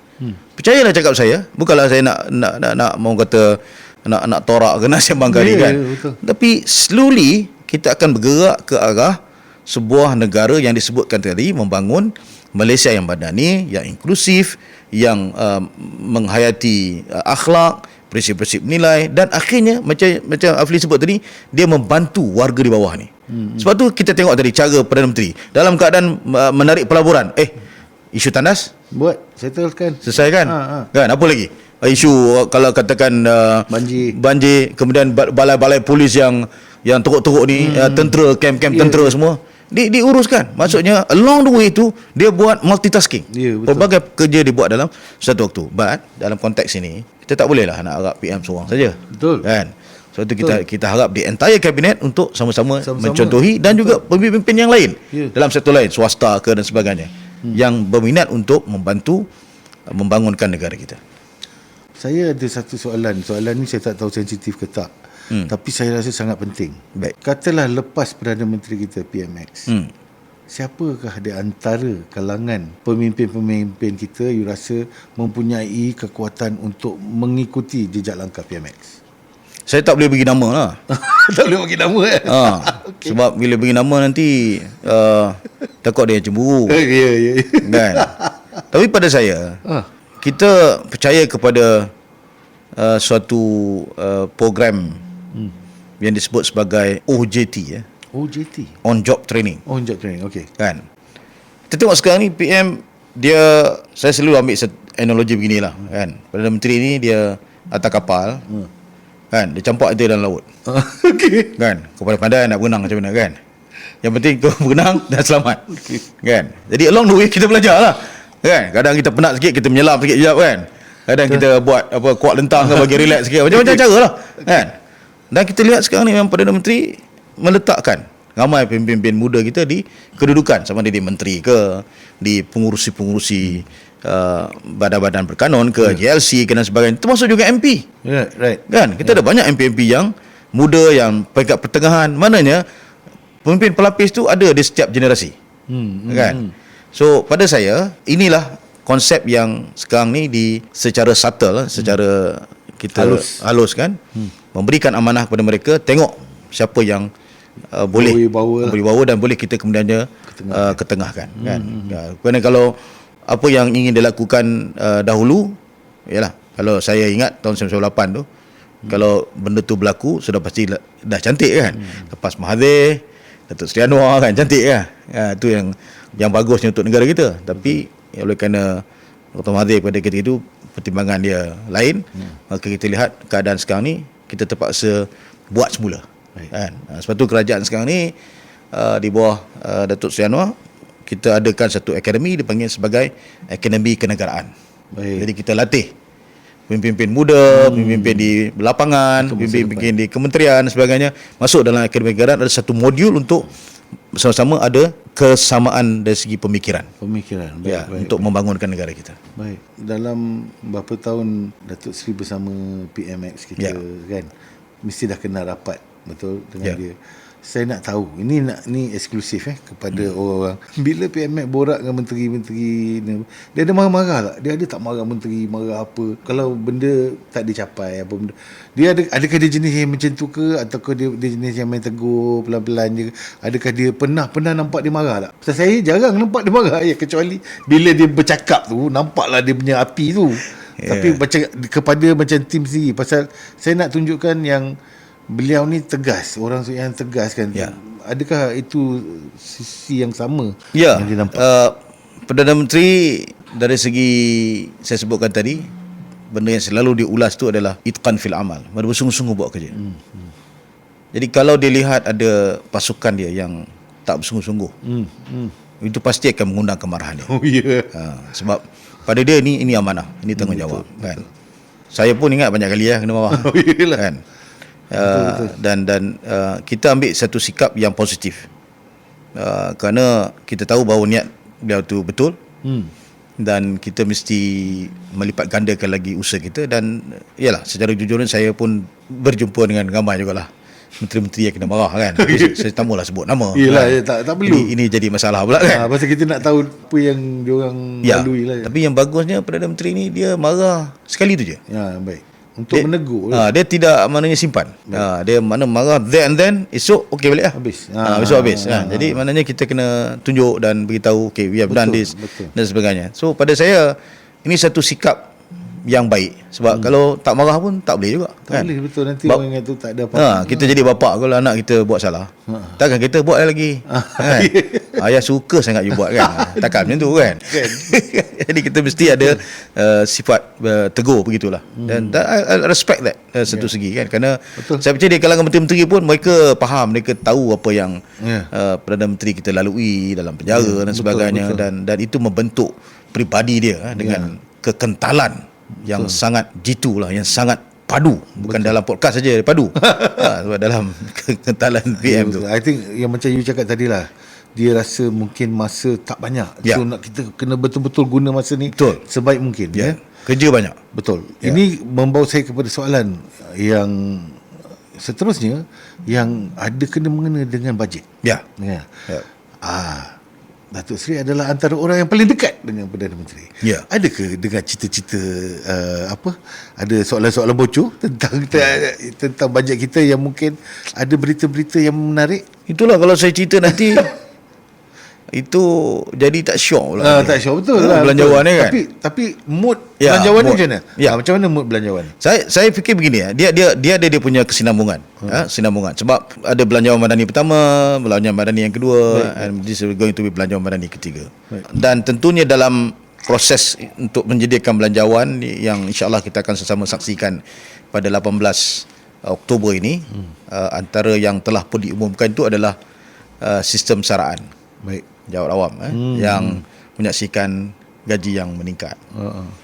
Speaker 2: Percayalah cakap saya, bukanlah saya nak mau kata nak torak ke nak sembang kali kan. Tapi slowly kita akan bergerak ke arah sebuah negara yang disebutkan tadi, membangun Malaysia yang madani, yang inklusif, yang menghayati akhlak, prinsip-prinsip nilai, dan akhirnya macam Afli sebut tadi, dia membantu warga di bawah ni. Sebab tu kita tengok tadi cara Perdana Menteri dalam keadaan menarik pelaburan, isu tandas
Speaker 1: settlekan,
Speaker 2: selesaikan. Kan, apa lagi isu kalau katakan banjir, kemudian balai-balai polis yang teruk-teruk ni, tentera, kem-kem tentera semua diuruskan. Maksudnya along the way tu dia buat multitasking. Pelbagai kerja dibuat dalam satu waktu. But dalam konteks ini kita tak boleh lah nak harap PM seorang saja.
Speaker 1: Betul.
Speaker 2: Kan? Sebab tu kita harap the entire cabinet untuk sama-sama
Speaker 1: Sama-sama.
Speaker 2: mencontohi dan juga pemimpin yang lain dalam sektor lain, swasta ke dan sebagainya, yang berminat untuk membantu membangunkan negara kita.
Speaker 1: Saya ada satu soalan. Soalan ni saya tak tahu sensitif ke tak. Tapi saya rasa sangat penting.
Speaker 2: Baik.
Speaker 1: Katalah lepas Perdana Menteri kita PMX. Siapakah di antara kalangan pemimpin-pemimpin kita you rasa mempunyai kekuatan untuk mengikuti jejak langkah PMX?
Speaker 2: Saya tak boleh bagi nama lah.
Speaker 1: Tak boleh bagi nama
Speaker 2: Okay. Sebab bila bagi nama nanti takut dia cemburu.
Speaker 1: Ya.
Speaker 2: Kan? Tapi pada saya, kita percaya kepada suatu program yang disebut sebagai OJT,
Speaker 1: OJT.
Speaker 2: On Job Training.
Speaker 1: On job training. Okey.
Speaker 2: Kan? Kita tengok sekarang ni PM saya selalu ambil analogi beginilah, kan. Perdana Menteri ni dia atas kapal. Kan, dia campak dia dalam laut.
Speaker 1: Okey.
Speaker 2: Kan, kau pandai nak berenang macam mana, kan. Yang penting kau berenang dan selamat. Kan. Jadi along the way kita belajar lah. Kan, kadang kita penat sikit, kita menyelam sikit sekejap, kan. Kadang kita buat kuat lentang ke bagi relax sikit. Macam-macam cara lah, kan. Dan kita lihat sekarang ni memang Perdana Menteri meletakkan ramai pemimpin muda kita di kedudukan, sama ada di menteri ke, di pengurusi-pengurusi badan-badan berkanun ke, JLC ke dan sebagainya, termasuk juga MP.
Speaker 1: Right.
Speaker 2: Kan, kita ada banyak MP-MP yang muda, yang peringkat pertengahan. Maknanya pemimpin pelapis tu ada di setiap generasi. Kan. So pada saya, inilah konsep yang sekarang ni secara subtle, secara kita halus kan, memberikan amanah kepada mereka, tengok siapa yang boleh bawa dan boleh kita kemudiannya ketengahkan. Kan. Kerana kalau apa yang ingin dilakukan dahulu, ialah kalau saya ingat tahun 1998 tu, kalau benda tu berlaku sudah pasti dah cantik, kan. Lepas Mahathir, Datuk Seri Anwar, kan, cantik, kan. Itu yang bagusnya untuk negara kita. Tapi oleh kerana Dr. Mahathir pada ketika itu pertimbangan dia lain, maka kita lihat keadaan sekarang ni kita terpaksa buat semula. Kan. Sebab tu kerajaan sekarang ni di bawah Datuk Seri Anwar, kita adakan satu akademi dipanggil sebagai Akademi Kenegaraan. Jadi kita latih pemimpin muda, pemimpin di lapangan, pemimpin di kementerian dan sebagainya masuk dalam Akademi Kenegaraan. Ada satu modul untuk bersama-sama ada kesamaan dari segi pemikiran. Baik, untuk membangunkan negara kita.
Speaker 1: Baik. Dalam berapa tahun Datuk Seri bersama PMX kita, kan, mesti dah kenal rapat betul dengan dia. Saya nak tahu, ni eksklusif kepada orang-orang. Bila PMX borak dengan menteri-menteri, dia ada marah-marah tak? Dia ada tak marah menteri, marah apa? Kalau benda tak dicapai apa benda. Dia adakah dia jenis yang macam tu ke, ataukah dia jenis yang main tegur pelan-pelan je? Adakah dia pernah nampak dia marah tak? Pasal saya jarang nampak dia marah, kecuali bila dia bercakap tu nampaklah dia punya api tu. Tapi macam kepada macam tim sendiri, pasal saya nak tunjukkan yang beliau ni tegas, orang yang tegas, kan. Adakah itu sisi yang sama yang dia nampak?
Speaker 2: Perdana Menteri dari segi saya sebutkan tadi, benda yang selalu diulas tu adalah itqan fil amal, bersungguh-sungguh buat kerja. Jadi kalau dia lihat ada pasukan dia yang tak bersungguh-sungguh, itu pasti akan mengundang kemarahan dia. Sebab pada dia ini amanah, ini tanggungjawab, kan. Saya pun ingat banyak kali kena marah. Kan. Dan kita ambil satu sikap yang positif, kerana kita tahu bahawa niat beliau tu betul, dan kita mesti melipat gandakan lagi usaha kita. Dan yalah, secara jujurnya saya pun berjumpa dengan ramai jugalah menteri-menteri yang kena marah, kan. Saya tak maulah sebut nama.
Speaker 1: Yelah,
Speaker 2: kan.
Speaker 1: tak perlu.
Speaker 2: Ini jadi masalah pula, kan.
Speaker 1: Pasal kita nak tahu apa yang diorang lalui lah.
Speaker 2: Tapi yang bagusnya Perdana Menteri ni dia marah sekali tu je.
Speaker 1: Baik. Untuk menegur lah.
Speaker 2: Dia tidak maknanya simpan. Dia mana marah there and then, esok okey balik lah.
Speaker 1: Habis.
Speaker 2: Besok habis. Jadi maknanya kita kena tunjuk dan beritahu, okay, we have done this dan sebagainya. So pada saya ini satu sikap yang baik. Sebab kalau tak marah pun tak boleh juga,
Speaker 1: tak boleh, betul. Nanti orang ingat tu tak ada apa-apa.
Speaker 2: Kita jadi bapa, kalau anak kita buat salah, takkan kita buat lagi, kan? Ayah suka sangat you buat, kan. Takkan macam tu, kan. Jadi kita mesti ada sifat tegur begitulah. Dan I respect that satu segi, kan. Kerana saya percaya di kalangan menteri-menteri pun mereka faham, mereka tahu apa yang Perdana Menteri kita lalui dalam penjara dan sebagainya. Dan itu membentuk pribadi dia dengan kekentalan yang sangat jitu lah, yang sangat padu, bukan dalam podcast saja padu. Sebab dalam kekentalan PM tu.
Speaker 1: I think yang macam you cakap tadi lah, dia rasa mungkin masa tak banyak. So nak kita kena betul-betul guna masa ni sebaik mungkin.
Speaker 2: Kerja banyak.
Speaker 1: Betul. Ini membawa saya kepada soalan yang seterusnya, yang ada kena mengena dengan bajet. Datuk Seri adalah antara orang yang paling dekat dengan Perdana Menteri. Adakah dengan cita-cita ada soalan-soalan bocor tentang bajet kita yang mungkin ada berita-berita yang menarik?
Speaker 2: Itulah kalau saya cerita nanti itu jadi tak syok pula.
Speaker 1: Tak syok, betul lah.
Speaker 2: Belanjawan ni kan.
Speaker 1: Tapi mood belanjawan ni macam mana? Macam mana mood belanjawan?
Speaker 2: Saya fikir begini dia ada dia punya kesinambungan. Sinambungan. Sebab ada belanjawan madani pertama, belanjawan madani yang kedua, and this is going to be belanjawan madani ketiga. Dan tentunya dalam proses untuk menyediakan belanjawan yang insya-Allah kita akan sama-sama saksikan pada 18 Oktober ini, antara yang telah pun diumumkan itu adalah sistem saraan. Jawab awam yang menyaksikan gaji yang meningkat.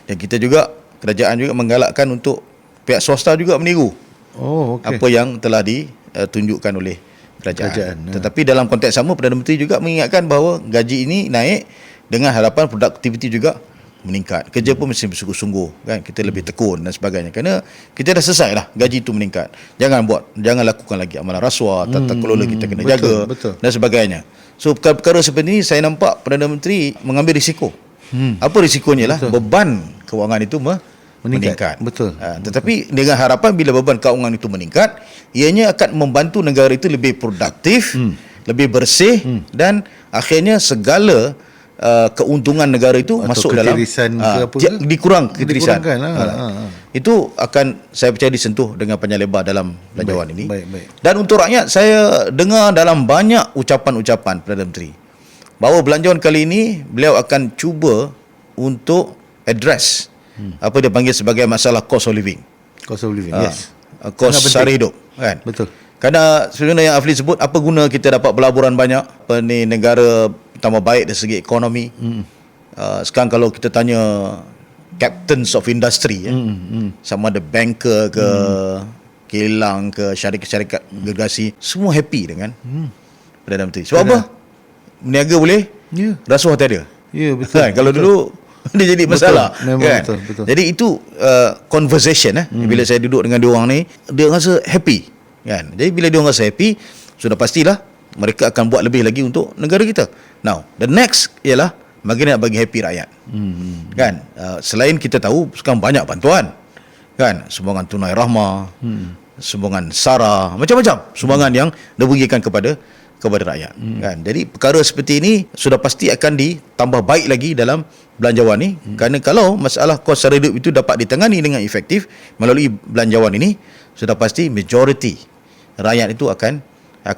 Speaker 2: Dan kita juga, kerajaan juga menggalakkan untuk pihak swasta juga meniru apa yang telah ditunjukkan oleh kerajaan. Tetapi dalam konteks sama, Perdana Menteri juga mengingatkan bahawa gaji ini naik dengan harapan produktiviti juga meningkat. Kerja pun mesti bersungguh-sungguh kan, kita lebih tekun dan sebagainya. Kerana kita dah selesai lah gaji itu meningkat. Jangan lakukan lagi amalan rasuah, tata kelola kita kena jaga dan sebagainya. So perkara-perkara seperti ini saya nampak Perdana Menteri mengambil risiko. Apa risikonya lah? Beban kewangan itu meningkat. Tetapi dengan harapan bila beban kewangan itu meningkat, ianya akan membantu negara itu lebih produktif, lebih bersih, dan akhirnya segala keuntungan negara itu atau masuk dalam dikurang ketirisan. Itu akan saya percaya disentuh dengan panjang lebar dalam belanjawan ini. Dan untuk rakyat, saya dengar dalam banyak ucapan-ucapan Perdana Menteri bahawa belanjawan kali ini beliau akan cuba untuk address apa dia panggil sebagai masalah cost of living. Kos sara hidup kan. Betul. Kerana sebenarnya yang Afli sebut, apa guna kita dapat pelaburan banyak, negara tambah baik dari segi ekonomi. Sekarang kalau kita tanya captains of industry, sama ada banker ke, kilang ke, syarikat-syarikat gergasi, semua happy dengan Perdana Menteri. Sebab apa? Meniaga boleh, rasuah tak ada. Betul. Kalau dulu dia jadi masalah kan? Betul. Jadi itu conversation bila saya duduk dengan diorang ni, dia rasa happy kan. Jadi bila diorang rasa happy, sudah pastilah mereka akan buat lebih lagi untuk negara kita. Now the next ialah bagaimana nak bagi happy rakyat. Kan, selain kita tahu sekarang banyak bantuan kan, sumbangan tunai rahmah, sumbangan SARA, macam-macam sumbangan yang diberikan kepada rakyat kan. Jadi perkara seperti ini sudah pasti akan ditambah baik lagi dalam belanjawan ni, kerana kalau masalah kos sara hidup itu dapat ditangani dengan efektif melalui belanjawan ini, sudah pasti majoriti rakyat itu akan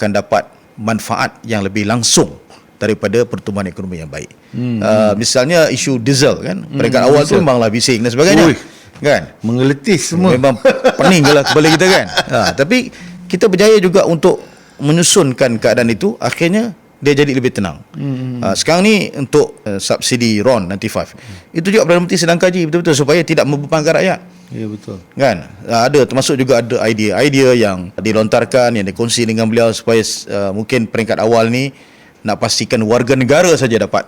Speaker 2: dapat manfaat yang lebih langsung daripada pertumbuhan ekonomi yang baik. Misalnya isu diesel kan, peringkat awal tu memanglah bising dan sebagainya. Kan,
Speaker 1: menggeletis semua,
Speaker 2: memang pening lah kepala kita kan. Tapi kita berjaya juga untuk menyusunkan keadaan itu, akhirnya dia jadi lebih tenang. Sekarang ni untuk subsidi RON 95, itu juga Perdana Menteri sedang kaji betul-betul supaya tidak membebankan rakyat.
Speaker 1: Ya, betul.
Speaker 2: Kan, ada termasuk juga ada idea yang dilontarkan, yang dikongsi dengan beliau supaya mungkin peringkat awal ni nak pastikan warga negara saja dapat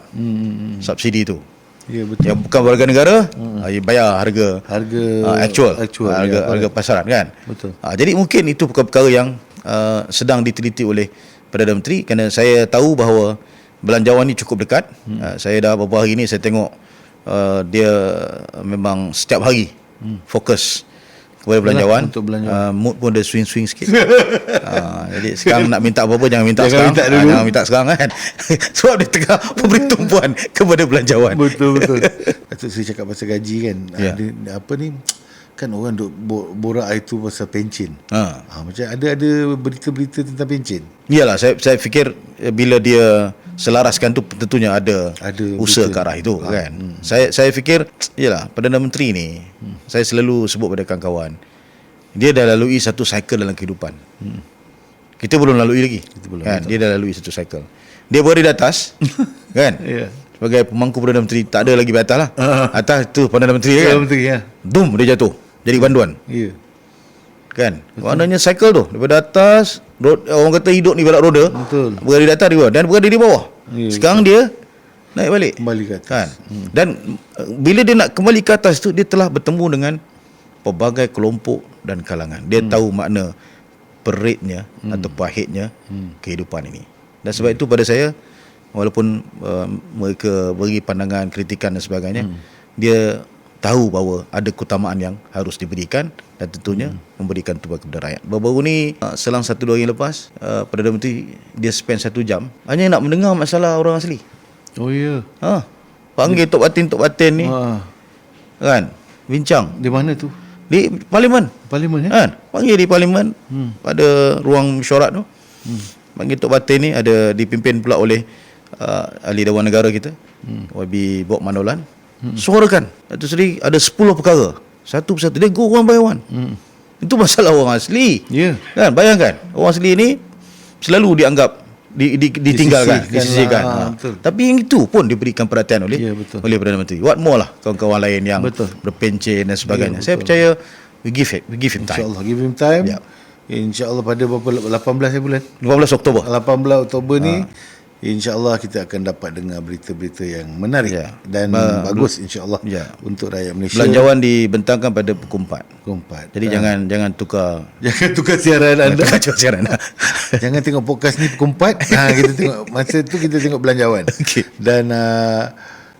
Speaker 2: subsidi itu. Ya, betul. Yang bukan warga negara, bayar harga actual harga pasaran kan. Betul. Jadi mungkin itu perkara-perkara yang sedang diteliti oleh Perdana Menteri, kerana saya tahu bahawa belanjawan ni cukup dekat. Saya dah beberapa hari ni saya tengok dia memang setiap hari fokus kepada belanjawan. Mood pun dia swing sikit. Jadi sekarang nak minta apa-apa jangan minta sekarang. Jangan minta sekarang kan. Sebab dia tengah memberi tumpuan kepada belanjawan.
Speaker 1: Betul. Atuk saya cakap pasal gaji kan. Apa ni, kan orang duk borak itu pasal pencen. Macam ada berita-berita tentang pencen. Iyalah, saya fikir bila dia selaraskan tu tentunya ada usaha ke arah itu kan. Saya fikir iyalah, Perdana Menteri ni saya selalu sebut pada kawan-kawan, dia dah lalui satu cycle dalam kehidupan. Kita belum lalui lagi. Dia dah lalui satu cycle. Dia berada di atas kan.
Speaker 2: sebagai pemangku Perdana Menteri, tak ada lagi atas lah. Atas tu Perdana Menteri kan.
Speaker 1: Perdana Menteri, ya.
Speaker 2: Dum, dia jatuh jadi banduan.
Speaker 1: Ya.
Speaker 2: Kan? Maknanya cycle tu daripada atas orang kata hidup ni balak roda.
Speaker 1: Betul.
Speaker 2: Berada di atas di bawah dan berada di bawah.
Speaker 1: Ya,
Speaker 2: Sekarang dia naik balik.
Speaker 1: Kembali ke atas.
Speaker 2: Kan? Dan bila dia nak kembali ke atas tu, dia telah bertemu dengan pelbagai kelompok dan kalangan. Dia tahu makna peritnya atau pahitnya kehidupan ini. Dan sebab itu pada saya, walaupun mereka beri pandangan, kritikan dan sebagainya, dia tahu bahawa ada keutamaan yang harus diberikan dan tentunya memberikan itu kepada rakyat. Baru-baru ni, selang 1-2 hari lepas, Perdana Menteri dia spend 1 jam hanya nak mendengar masalah orang asli.
Speaker 1: Oh ya.
Speaker 2: Panggil Tok Batin ni, kan, bincang
Speaker 1: Di mana tu?
Speaker 2: di parlimen.
Speaker 1: Parlimen, ya?
Speaker 2: Kan? Panggil di parlimen, pada ruang mesyuarat tu. Panggil Tok Batin ni ada dipimpin pula oleh ahli Dewan Negara kita, YB Bok Manolan. Suarakan Datuk Seri ada 10 perkara, satu persatu dia go one by one. Itu masalah orang asli.
Speaker 1: Ya.
Speaker 2: Kan, bayangkan orang asli ni selalu dianggap ditinggalkan, disisihkan.
Speaker 1: Betul.
Speaker 2: Tapi yang itu pun diberikan perhatian oleh
Speaker 1: Ya, betul.
Speaker 2: oleh Perdana Menteri. What more lah kawan-kawan lain yang
Speaker 1: Betul.
Speaker 2: berpencen dan sebagainya.
Speaker 1: Ya,
Speaker 2: Saya
Speaker 1: betul.
Speaker 2: percaya we give him time.
Speaker 1: InsyaAllah give him time.
Speaker 2: Ya.
Speaker 1: InsyaAllah pada berapa 18 bulan
Speaker 2: 15 Oktober.
Speaker 1: 18 Oktober ni, InsyaAllah kita akan dapat dengar berita-berita yang menarik dan bagus insyaAllah untuk rakyat Malaysia.
Speaker 2: Belanjawan dibentangkan pada pukul 4.
Speaker 1: Pukul 4.
Speaker 2: Jadi jangan tukar
Speaker 1: siaran anda.
Speaker 2: tukar siaran.
Speaker 1: Jangan tengok podcast ni pukul 4. Kita tengok masa tu kita tengok belanjawan.
Speaker 2: Okey.
Speaker 1: Dan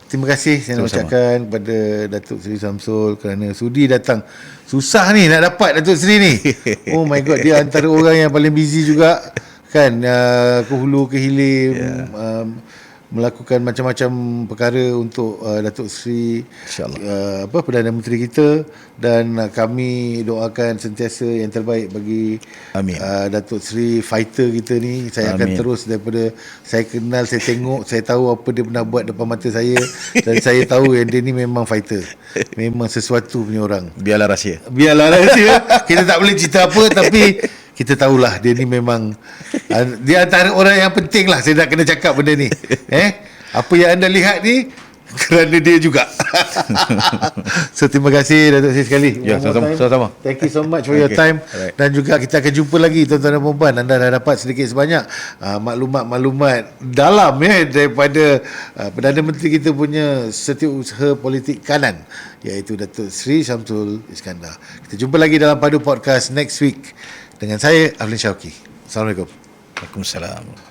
Speaker 1: terima kasih saya nak ucapkan kepada Datuk Seri Samsul kerana sudi datang. Susah ni nak dapat Datuk Seri ni. Oh my god, dia antara orang yang paling busy juga kan, ke hulu ke hilir, melakukan macam-macam perkara untuk Datuk Seri,
Speaker 2: InsyaAllah.
Speaker 1: Perdana Menteri kita, dan kami doakan sentiasa yang terbaik bagi
Speaker 2: Amin.
Speaker 1: Datuk Seri fighter kita ni. Saya akan terus, daripada saya kenal, saya tengok, saya tahu apa dia pernah buat depan mata saya dan saya tahu yang dia ni memang fighter, memang sesuatu punya orang.
Speaker 2: Biarlah rahsia.
Speaker 1: Kita tak boleh cerita apa, tapi kita tahulah dia ni memang dia antara orang yang penting lah. Saya nak kena cakap benda ni. Apa yang anda lihat ni kerana dia juga. So terima kasih Datuk Seri sekali.
Speaker 2: Ya, sama-sama.
Speaker 1: Thank you so much for your time. Dan juga kita akan jumpa lagi tuan-tuan dan puan-puan. Anda dah dapat sedikit sebanyak maklumat-maklumat dalam daripada Perdana Menteri kita punya setiausaha politik kanan, iaitu Datuk Seri Syamsul Iskandar. Kita jumpa lagi dalam Padu Podcast next week dengan saya, Aflin Syauqi. Assalamualaikum.
Speaker 2: Waalaikumsalam.